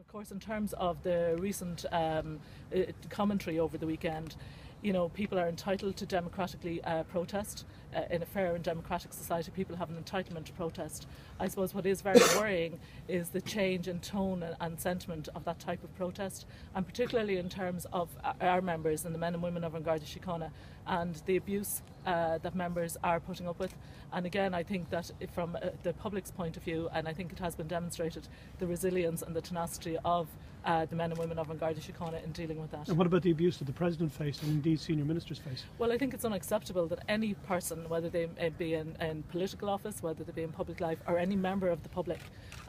Of course, in terms of the recent commentary over the weekend, you know, people are entitled to democratically protest. In a fair and democratic society, people have an entitlement to protest. I suppose what is very worrying is the change in tone and sentiment of that type of protest, and particularly in terms of our members and the men and women of Garda Síochána and the abuse that members are putting up with. And again, I think that from the public's point of view, and I think it has been demonstrated, the resilience and the tenacity of the men and women of Garda Síochána in dealing with that. And what about the abuse that the President faced and indeed senior ministers face? Well, I think it's unacceptable that any person, whether they be in political office, whether they be in public life, or any member of the public,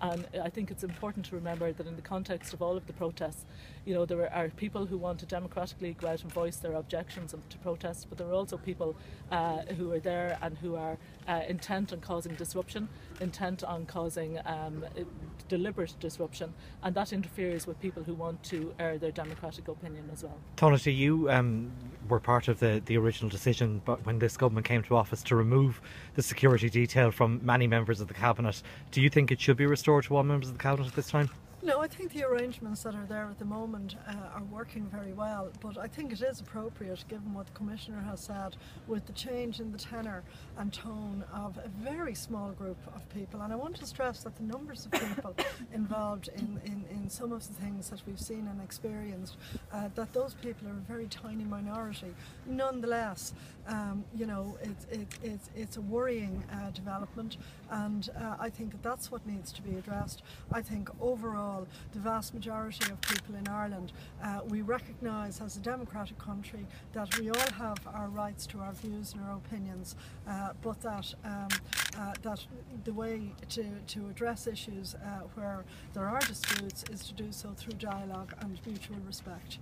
and I think it's important to remember that in the context of all of the protests, you know, there are people who want to democratically go out and voice their objections to protest, but there are also people who are there and who are intent on causing disruption, intent on causing deliberate disruption, and that interferes with people who want to air their democratic opinion as well. Tánaiste, you were part of the original decision, but when this government came to office, to remove the security detail from many members of the Cabinet. Do you think it should be restored to all members of the Cabinet at this time? No, I think the arrangements that are there at the moment are working very well, but I think it is appropriate, given what the Commissioner has said, with the change in the tenor and tone of a very small group of people. And I want to stress that the numbers of people involved in some of the things that we've seen and experienced, that those people are a very tiny minority. Nonetheless, you know, it's a worrying development, and I think that's what needs to be addressed. I think overall, the vast majority of people in Ireland, we recognise as a democratic country that we all have our rights to our views and our opinions, but that the way to address issues where there are disputes is to do so through dialogue and mutual respect.